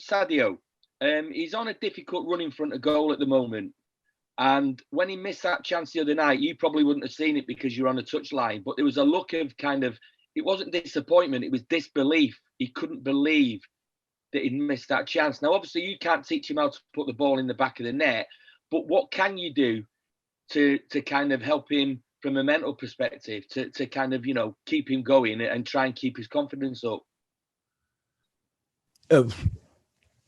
Sadio. He's on a difficult run in front of goal at the moment. And when he missed that chance the other night, you probably wouldn't have seen it because you're on a touchline. But there was a look of kind of, it wasn't disappointment, it was disbelief. He couldn't believe that he'd missed that chance. Now, obviously, you can't teach him how to put the ball in the back of the net. But what can you do to kind of help him from a mental perspective, to kind of, keep him going and try and keep his confidence up?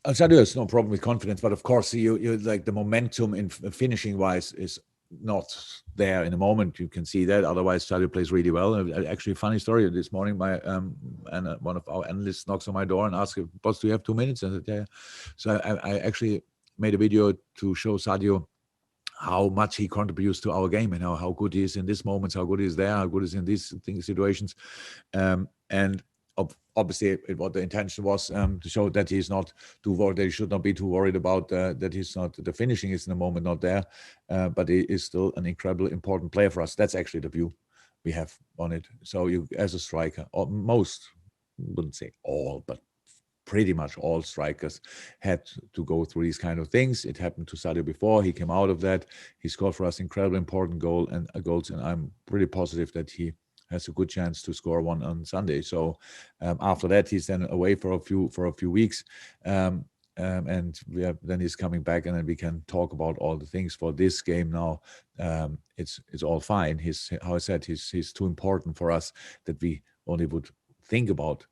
Sadio has no problem with confidence, but of course, you like the momentum in finishing wise is not there in the moment. You can see that. Otherwise, Sadio plays really well. Actually, funny story. This morning, one of our analysts knocks on my door and asks, "Boss, do you have 2 minutes?" I said, "Yeah." So I actually made a video to show Sadio how much he contributes to our game and how good he is in this moment, how good he is there, how good he is in these situations, and obviously, what the intention was to show that he's not too worried. That he should not be too worried about that he's not. The finishing is in the moment not there, but he is still an incredibly important player for us. That's actually the view we have on it. So you, as a striker, or most, wouldn't say all, but pretty much all strikers had to go through these kind of things. It happened to Sadio before. He came out of that. He scored for us incredibly important goals, and I'm pretty positive that he has a good chance to score one on Sunday. So after that, he's then away for a few weeks, and then he's coming back, and then we can talk about all the things for this game. Now it's all fine. How I said, he's too important for us that we only would think about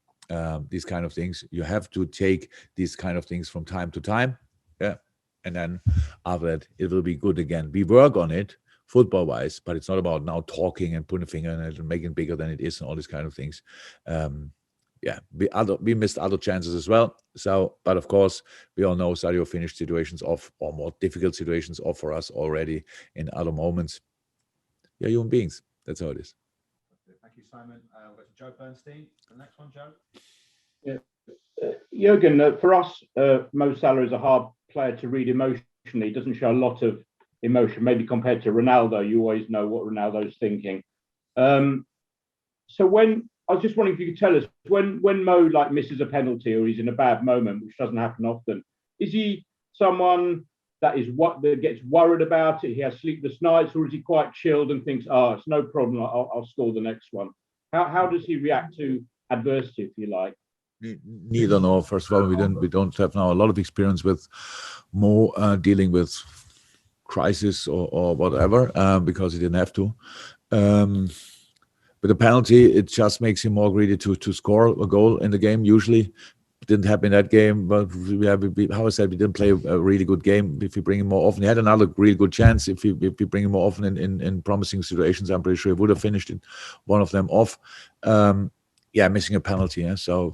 these kind of things. You have to take these kind of things from time to time, and then after that it will be good again. We work on it football-wise, but it's not about now talking and putting a finger in it and making it bigger than it is and all these kind of things. We missed other chances as well. So, but of course, we all know Sadio finished situations off, or more difficult situations off for us already in other moments. Yeah, human beings. That's how it is. Thank you, Simon. We'll go to Joe Bernstein. The next one, Joe. Yeah, Jurgen, for us, Mo Salah is a hard player to read emotionally. He doesn't show a lot of emotion, maybe compared to Ronaldo. You always know what Ronaldo's thinking. So when I was just wondering if you could tell us when Mo misses a penalty or he's in a bad moment, which doesn't happen often, is he someone that gets worried about it? He has sleepless nights, or is he quite chilled and thinks, "Oh, it's no problem. I'll score the next one"? How does he react to adversity, if you like? Neither. No. First of all, we don't have now a lot of experience with Mo dealing with crisis or whatever, because he didn't have to. With a penalty, it just makes him more greedy to score a goal in the game. Usually, it didn't happen in that game, but how I said, we didn't play a really good game. If we bring him more often, he had another really good chance. If we bring him more often in promising situations, I'm pretty sure he would have finished one of them off. Missing a penalty. Yeah? So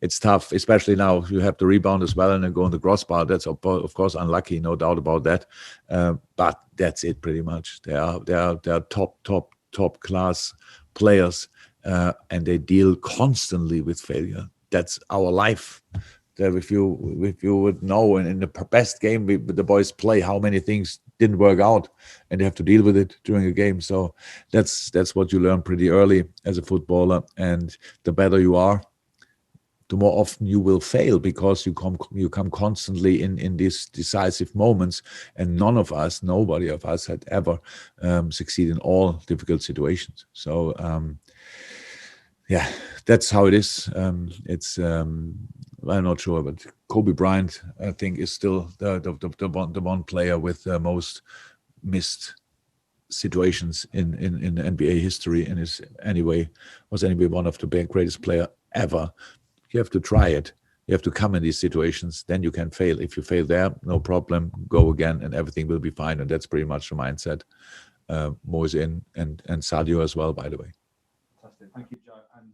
it's tough, especially now you have the rebound as well and then go on the crossbar. That's of course unlucky, no doubt about that. But that's it pretty much. They are top class players, and they deal constantly with failure. That's our life. That if you would know, and in the best game the boys play, how many things didn't work out, and they have to deal with it during a game. So that's what you learn pretty early as a footballer. And the better you are, the more often you will fail, because you come constantly in these decisive moments. And nobody of us had ever succeeded in all difficult situations. So that's how it is. I'm not sure, but Kobe Bryant, I think, is still the one player with the most missed situations in NBA history, and was anyway one of the greatest player ever. You have to try it. You have to come in these situations. Then you can fail. If you fail there, no problem. Go again, and everything will be fine. And that's pretty much the mindset Mo is in, and Sadio as well, by the way. Fantastic. Thank you, Joe. And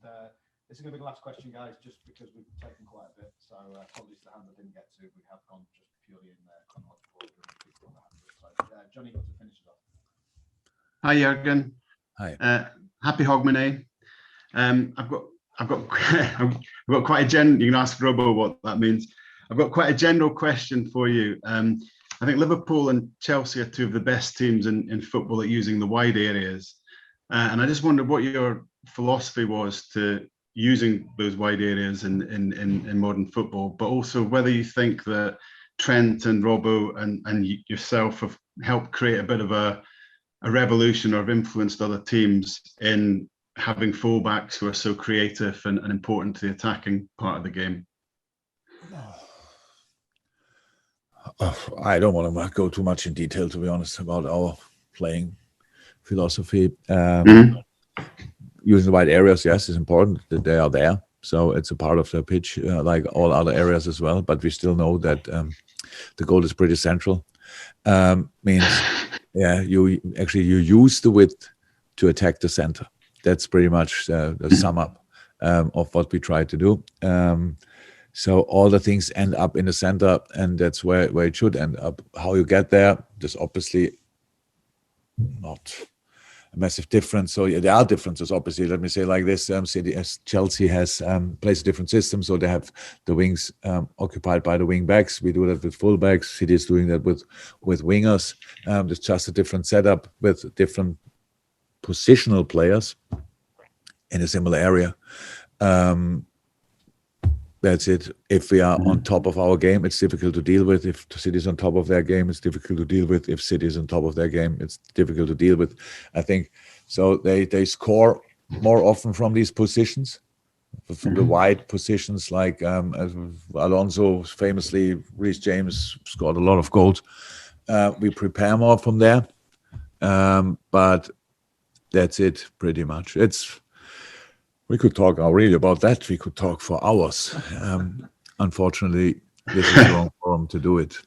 this is going to be the last question, guys, just because we've taken quite a bit. So apologies to the hand I didn't get to. We have gone just purely in chronological order. So Johnny, to finish it off. Hi, Jurgen. Hi. Happy Hogmanay. I've got quite a you can ask Robbo what that means. I've got quite a general question for you. I think Liverpool and Chelsea are two of the best teams in football at using the wide areas. And I just wondered what your philosophy was to using those wide areas in modern football, but also whether you think that Trent and Robbo and yourself have helped create a bit of a revolution, or have influenced other teams in having fullbacks who are so creative and important to the attacking part of the game. I don't want to go too much in detail, to be honest, about our playing philosophy. Using the wide areas, yes, it's important that they are there. So it's a part of the pitch, like all other areas as well. But we still know that the goal is pretty central. Means, yeah, you use the width to attack the center. That's pretty much the sum up of what we try to do. So all the things end up in the center, and that's where it should end up. How you get there, there's obviously not a massive difference. So yeah, there are differences, obviously. Let me say like this: Chelsea has plays a different system, so they have the wings occupied by the wing backs. We do that with fullbacks. City is doing that with wingers. It's just a different setup with different positional players in a similar area. That's it. If we are on top of our game, it's difficult to deal with. If City is on top of their game, it's difficult to deal with. If City is on top of their game, it's difficult to deal with. I think so. They score more often from these positions, from the wide positions. Like as Alonso famously, Reece James scored a lot of goals. We prepare more from there, but that's it pretty much. We could talk really about that. We could talk for hours. Unfortunately, this is the wrong forum to do it.